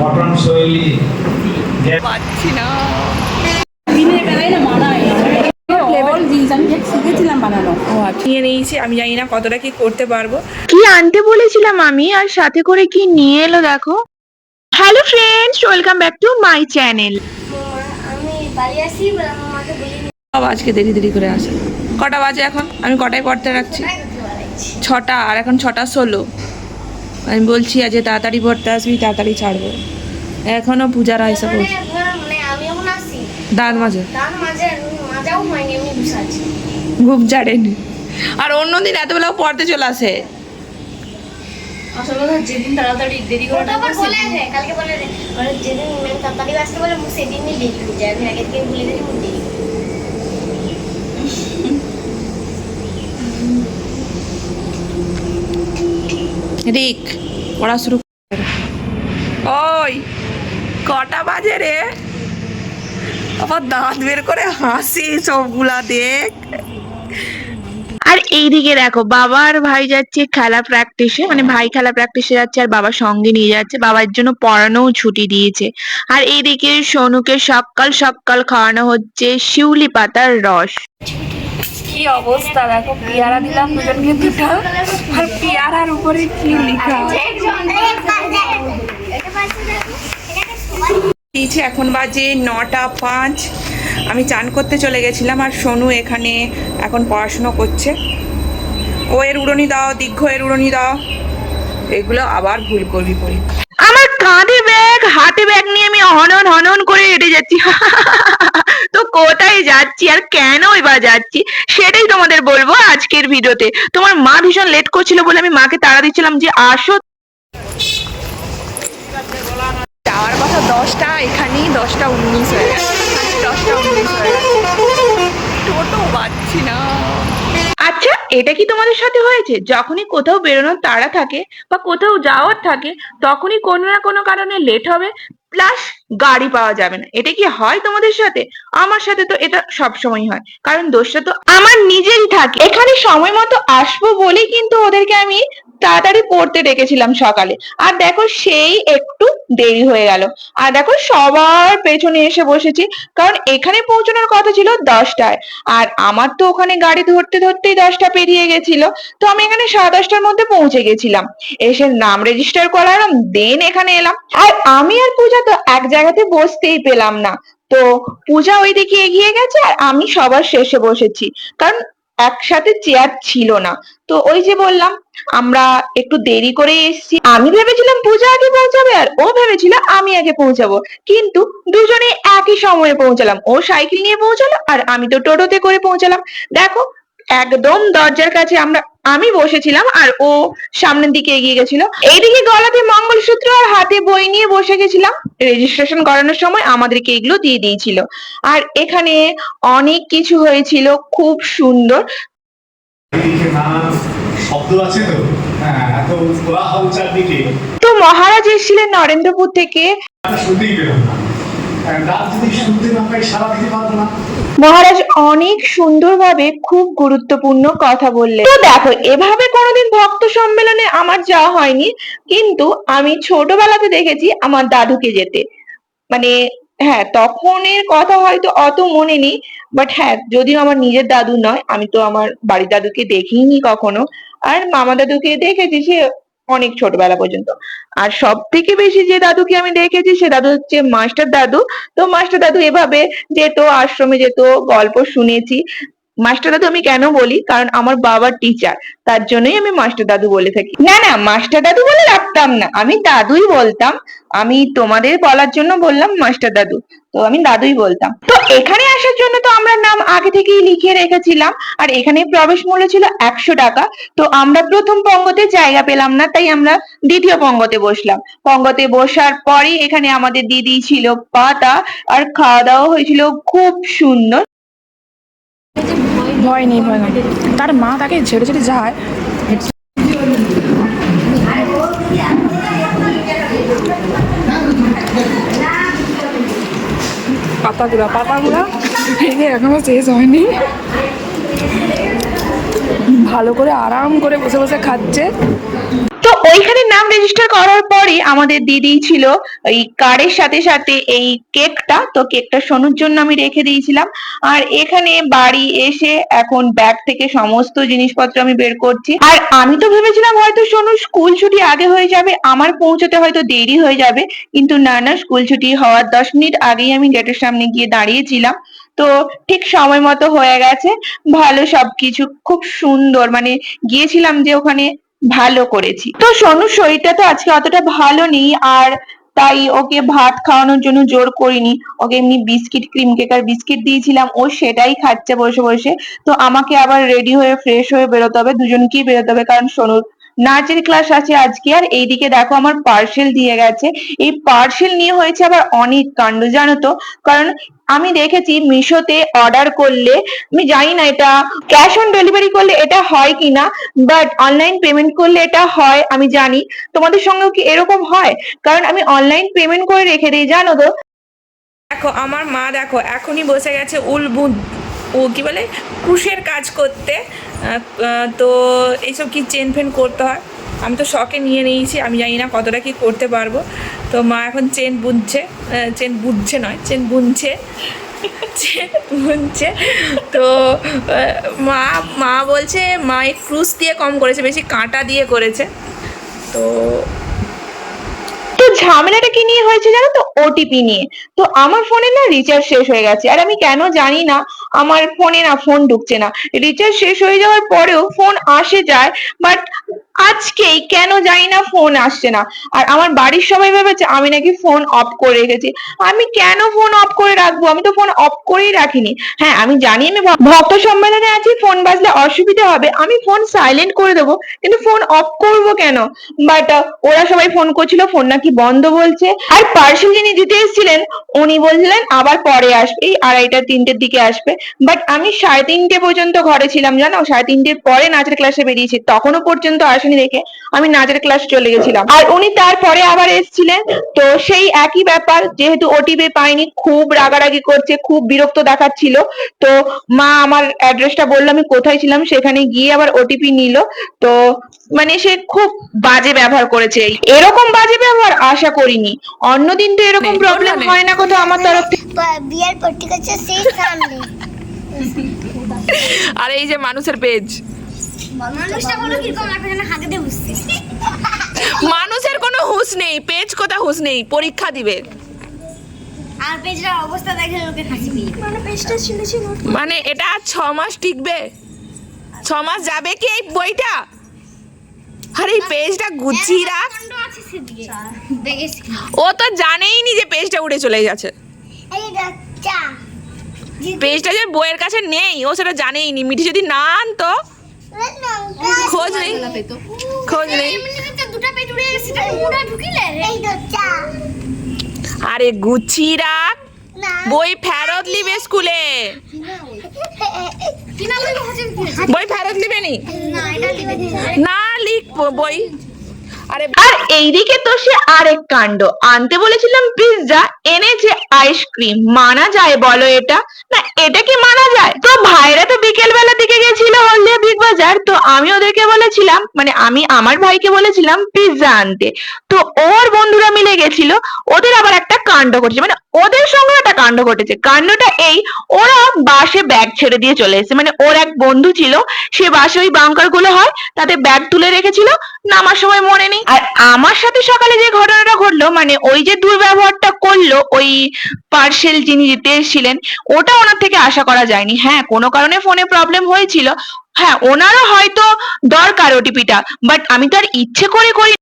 Mutton শৈলী পাচ্ছি না। দিনের বেলায় না বানাই লেভেল জিনিস আমি শিখেছিলাম বানানো। ও আচ্ছা, নিয়ে নিয়েছি। আমি জানি না কতটা কি করতে পারবো। কি আনতে বলেছিলাম আমি, আর সাথে করে কি নিয়ে এলো দেখো। Hello friends, welcome back to my channel. আমি বাড়ি আসি আমাকে বলি সব আজকে দেরি দেরি করে আসে। কটা বাজে এখন? আমি কটায় পড়তে রাখছি? 6টা, আর এখন 6:16। আমি বলছি আজ তাড়াতাড়ি পড়তে আসবি, তাড়াতাড়ি ছাড়বো। এখনো পূজার আইসা করছি। মানে আমি এখন আসি দাঁত মাঝে তার মাঝে মাজাও হয়নি, এমনি বসে আছি। ঘুম ছাড়েনি। আর অন্যদিন এতবেলা পড়তে চলে আসে। আসলে যেদিন তাড়াতাড়ি দেরি করে ওটা আবার বলে আছে, কালকে বলে মানে যেদিন ম্যাম তাড়াতাড়ি আসতে বলে সেদিনই দেরি হয়ে যায়। আমি আগে থেকে বলে দিই দেরি হয়ে যায়। রিক পড়া শুরু কর। ওই কটা বাজে রে? আবার দাঁত বের করে হাসি সবগুলা দেখ। আর এইদিকে দেখো, বাবা আর ভাই যাচ্ছে খেলা প্র্যাকটিসে, মানে ভাই খেলা প্র্যাকটিসে যাচ্ছে আর বাবা সঙ্গে নিয়ে যাচ্ছে। বাবার জন্য পড়ানোও ছুটি দিয়েছে। আর এইদিকে সোনুকে সকাল সকাল খাওয়ানো হচ্ছে শিউলি পাতার রস। কি অবস্থা দেখো, পেয়ারা দিলাম দুজনকে দুটো, আর পেয়ারার উপরে কি লেখা দিয়েছে। এখন বাজে 9:05। আমি চান করতে চলে গেছিলাম, আর সোনু এখানে এখন পড়াশুনো করছে। ও এর উড়নি দাও, দীর্ঘ এর উড়নি দাও, এগুলো আবার ভুল করবি পরীক্ষা। আমার কাঁধে ব্যাগ, হাতে ব্যাগ নিয়ে আমি হনন হনন করে হেঁটে যাচ্ছি। তো কোথায় যাচ্ছি আর কেনই বা যাচ্ছি সেটাই তোমাদের বলবো আজকের ভিডিওতে। তোমার মা ভীষণ লেট করছিল বলে আমি মাকে তাড়া দিচ্ছিলাম যে আসো। যাওয়ার কথা 10টা, এখানেই 10:19 হয়ে গেছে। 10:19 হয়ে গেছে, টোটো পাচ্ছি না। আচ্ছা, এটা কি তোমাদের সাথে হয়েছে? যখনই কোথাও বেরোনোর তাড়া থাকে বা কোথাও যাওয়ার থাকে, তখনই কোনো না কোনো কারণে লেট হবে, প্লাস গাড়ি পাওয়া যাবে না। এটা কি হয় তোমাদের সাথে? আমার সাথে তো এটা সবসময় হয়, কারণ দোষটা তো আমার নিজেরই থাকে। এখানে সময় মতো আসবো বলেই কিন্তু ওদেরকে আমি তাড়াতাড়ি পড়তে ডেকেছিলাম সকালে, আর দেখো সেই একটু দেরি হয়ে গেল। আর দেখো সবার পেছনে এসে বসেছি, কারণ এখানে পৌঁছানোর কথা ছিল 10টায়, আর আমার তো ওখানে গাড়ি ধরতে ধরতেই 10টা পেরিয়ে গেছিল। তো আমি এখানে 10:30টার মধ্যে পৌঁছে গেছিলাম, এসে নাম রেজিস্টার করালাম, দেন এখানে এলাম। আর আমি আর পূজা তো এক জায়গাতে বসতেই পেলাম না। তো পূজা ওইদিকে এগিয়ে গেছে আর আমি সবার শেষে বসেছি, কারণ একসাথে চেয়ার ছিল না। তো ওই যে বললাম, আমরা একটু দেরি করে এসেছি। আমি ভেবেছিলাম পূজা আগে পৌঁছাবে আর ও ভেবেছিল আমি আগে পৌঁছাবো, কিন্তু দুজনে একই সময়ে পৌঁছালাম। ও সাইকেল নিয়ে পৌঁছালো আর আমি তো টোটোতে করে পৌঁছালাম। দেখো, একদম দরজার কাছে আমি বসেছিলাম আর ও সামনের দিকে এগিয়ে গেছিল। এইদিকে গলাতে মঙ্গলসূত্র আর হাতে বই নিয়ে বসে গেছিলাম। রেজিস্ট্রেশন করানোর সময় আমাদেরকে এগুলো দিয়ে দিয়েছিল। আর এখানে অনেক কিছু হয়েছিল, খুব সুন্দর। শব্দ আছে তো, হ্যাঁ, এত কোলাহল চারদিকে, তো মহারাজ এসেছিলেন নরেন্দ্রপুর থেকে। শুনতেই পেলাম না। রাত যদি শুনতে না পাই সারা দিতে পারবো না। মহারাজ অনেক সুন্দরভাবে খুব গুরুত্বপূর্ণ কথা বললেন। তো দেখো, এভাবে কোনোদিন ভক্ত সম্মেলনে আমার যাওয়া হয়নি, কিন্তু আমি ছোটবেলাতে দেখেছি আমার দাদুকে যেতে। মানে হ্যাঁ, তখনের কথা হয়তো অত মনে নেই, বাট হ্যাঁ, যদিও আমার নিজের দাদু নয়, আমি তো আমার বাড়ির দাদুকে দেখিনি কখনো। আর মামা দাদুকে দেখেছি, সে অনেক ছোটবেলা পর্যন্ত। আর সব থেকে বেশি যে দাদুকে আমি দেখেছি সে দাদু হচ্ছে মাস্টার দাদু। তো মাস্টার দাদু এভাবে যেত, আশ্রমে যেত, গল্প শুনেছি। মাস্টার দাদু আমি কেন বলি, কারণ আমার বাবার টিচার, তার জন্যই আমি মাস্টার দাদু বলে থাকি। না না, মাস্টার দাদু বলে রাখতাম না, আমি দাদুই বলতাম। আমি তোমাদের বলার জন্য বললাম মাস্টার দাদু, তো আমি দাদুই বলতাম। তো এখানে আসার জন্য তো আমরা নাম আগে থেকেই লিখে রেখেছিলাম, আর এখানে প্রবেশ মূল্য ছিল 100 টাকা। তো আমরা প্রথম পঙ্গতে জায়গা পেলাম না, তাই আমরা দ্বিতীয় পঙ্গতে বসলাম। পঙ্গতে বসার পরে এখানে আমাদের দিদি ছিল পাতা, আর খাওয়া দাওয়া হয়েছিল খুব সুন্দর। ভয় নেই, ভয় নেই, তার মা তাকে ছেড়ে ছেড়ে যায়। পাতাগুলা ভেঙে এখনো শেষ হয়নি। ভালো করে আরাম করে বসে বসে খাচ্ছে। তো ওইখানে নাম রেজিস্টার করার পরে আমাদের দিদি ছিল এই কার্ডের সাথে সাথে এই কেকটা, তো কেকটা সোনুর জন্য আমি রেখে দিয়েছিলাম। আর এখানে বাড়ি এসে এখন ব্যাগ থেকে সমস্ত জিনিসপত্র আমি বের করছি। আর আমি তো ভেবেছিলাম হয়তো সোনুর স্কুল ছুটি আগে হয়ে যাবে, আমার পৌঁছতে হয়তো দেরি হয়ে যাবে, কিন্তু না না, স্কুল ছুটি হওয়ার 10 মিনিট আগেই আমি গেটের সামনে গিয়ে দাঁড়িয়েছিলাম। তো ঠিক সময় মতো হয়ে গেছে, ভালো সবকিছু, খুব সুন্দর, মানে গিয়েছিলাম যে ওখানে ভালো করেছি। তো সোনুর শরীরটা তো আজকে অতটা ভালো নেই, আর তাই ওকে ভাত খাওয়ানোর জন্য জোর করিনি, ওকে এমনি বিস্কিট, ক্রিম কেক আর বিস্কিট দিয়েছিলাম, ও সেটাই খাচ্ছে বসে বসে। তো আমাকে আবার রেডি হয়ে ফ্রেশ হয়ে বেরোতে হবে, দুজনকেই বেরোতে হবে, কারণ সোনুর নাচের ক্লাস আছে আজকে। আর এইদিকে দেখো আমার পার্সেল দিয়ে গেছে, এই পার্সেল নিয়ে হয়েছে আবার অনেক কাণ্ড জানো তো। কারণ আমি দেখেছি মিশোতে অর্ডার করলে, আমি জানি না এটা ক্যাশ অন ডেলিভারি করলে এটা হয় কিনা, বাট অনলাইন পেমেন্ট করলে এটা হয় আমি জানি। তোমাদের সঙ্গেও কি এরকম হয়? কারণ আমি অনলাইন পেমেন্ট করে রেখে দিই জানো তো। দেখো আমার মা, দেখো এখনই বসে গেছে ও কি বলে কুশের কাজ করতে। তো এইসব কি চেন ফেন করতে হয়, আমি তো শখে নিয়ে নিয়েছি, আমি জানি না কতটা কি করতে পারবো। তো মা এখন চেন বুনছে, চেন বুনছে। তো মা বলছে মা এই ক্রুশ দিয়ে কম করেছে, বেশি কাঁটা দিয়ে করেছে। তো তো ঝামেলাটা কি নিয়ে হয়েছে জানো তো? ওটিপি নিয়ে। তো আমার ফোনে না রিচার্জ শেষ হয়ে গেছে, আর আমি কেন জানি না আমার ফোনে না ফোন ঢুকছে না। রিচার্জ শেষ হয়ে যাওয়ার পরেও ফোন আসে যায়, বাট আজকেই কেন জানি না ফোন আসছে না। আর আমার বাড়ির সবাই ভেবেছে আমি নাকি ফোন অফ করে রেখেছি। আমি কেন ফোন অফ করে রাখবো? আমি তো ফোন অফ করেই রাখিনি। হ্যাঁ আমি জানি আমি ভক্ত সম্মেলনে আছি, ফোন বাজলে অসুবিধা হবে, আমি ফোন সাইলেন্ট করে দেবো, কিন্তু ফোন অফ করবো কেন? বাট ওরা সবাই ফোন করছিল, ফোন নাকি বন্ধ বলছে। আর পার্সেল যিনি দিতে এসেছিলেন উনি বললেন আবার পরে আসবে, এই 2:30-3টের দিকে আসবে। বাট আমি 3:30 পর্যন্ত ঘরে ছিলাম জানো, 3:30 পরে নাচের ক্লাসে বেরিয়েছি, তখনও পর্যন্ত আসেনি দেখে আমি নাচের ক্লাস চলে গেছিলাম। আর উনি তারপরে আবার এসেছিলেন, তো সেই একই ব্যাপার, যেহেতু ওটিপি পাইনি, খুব রাগারাগি করছে, খুব বিরক্ত দেখাচ্ছিল। তো মা আমার অ্যাড্রেসটা বললো, আমি কোথায় ছিলাম সেখানে গিয়ে আবার ওটিপি নিল। তো মানে সে খুব বাজে ব্যবহার করেছে, এরকম বাজে ব্যবহার আশা করিনি। অন্যদিন তো এরকম প্রবলেম হয় না কোথাও আমার তরফ থেকে। বিয়ার পট্টি করছে সেই সামনে আর এই যে মানুষের পেজ, মানুষটা বলো কিরকম একটা যেন হাতে দিয়ে বুঝছে মানুষের কোনো হুঁশ নেই, পেজ কোথা হুঁশ নেই, পরীক্ষা দিবে। আর পেজটার অবস্থা দেখে লোকে হাসি পেয়ে মানে পেজটা ছিল মানে এটা আর 6 মাস টিকবে? 6 মাস যাবে কি এই বইটা? আর এই পেজটা গুছিয়ে রাখ। আছে সেদিকে দেখেছি ও তো জানেই নি যে পেজটা উড়ে চলে গেছে। এই বাচ্চা পেজটা যে বইয়ের কাছে নেই ও সেটা জানেই নি। মিঠি যদি না আনতো, খোঁজ নেই। দুটো পেজ উড়ে গেছে, সেটা পুরো ঢুকিলে এই বাচ্চা। আরে গুছিয়ে রাখ, বই ফেরত নিবে স্কুলে। বই ফেরত নিবে নি? না লিখ বই। আর এইদিকে তো সে আরেক কাণ্ড, আনতে বলেছিলাম পিৎজা, এনেছে আইসক্রিম। মানা যায় বলো এটা? না এটা কি মানা যায়? তো ভাইরা তো বিকেল বেলার দিকে গেছিল হলদিয়া বিগ বাজার, তো আমি ওদেরকে বলেছিলাম, মানে আমি আমার ভাইকে বলেছিলাম পিৎজা আনতে। তো ওর বন্ধুরা মিলে গেছিল, ওদের আবার একটা কাণ্ড ঘটেছে, মানে ওদের সঙ্গে একটা কাণ্ড ঘটেছে। কাণ্ডটা এই, ওরা বাসে ব্যাগ ছেড়ে দিয়ে চলে এসেছে। মানে ওর এক বন্ধু ছিল, সে বাসে ওই বাঙ্কার গুলো হয় তাতে ব্যাগ তুলে রেখেছিল, নামার সময় মনে নেই। আর আমার সাথে সকালে যে ঘটনাটা ঘটলো, মানে ওই যে দুর্ব্যবহারটা করলো ওই পার্সেল যিনি দিতে এসেছিলেন, ওটা ওনার থেকে আশা করা যায়নি। হ্যাঁ কোনো কারণে ফোনে প্রবলেম হয়েছিল, হ্যাঁ ওনারও হয়তো দরকার ওটিপিটা, বাট আমি তো আর ইচ্ছে করে করি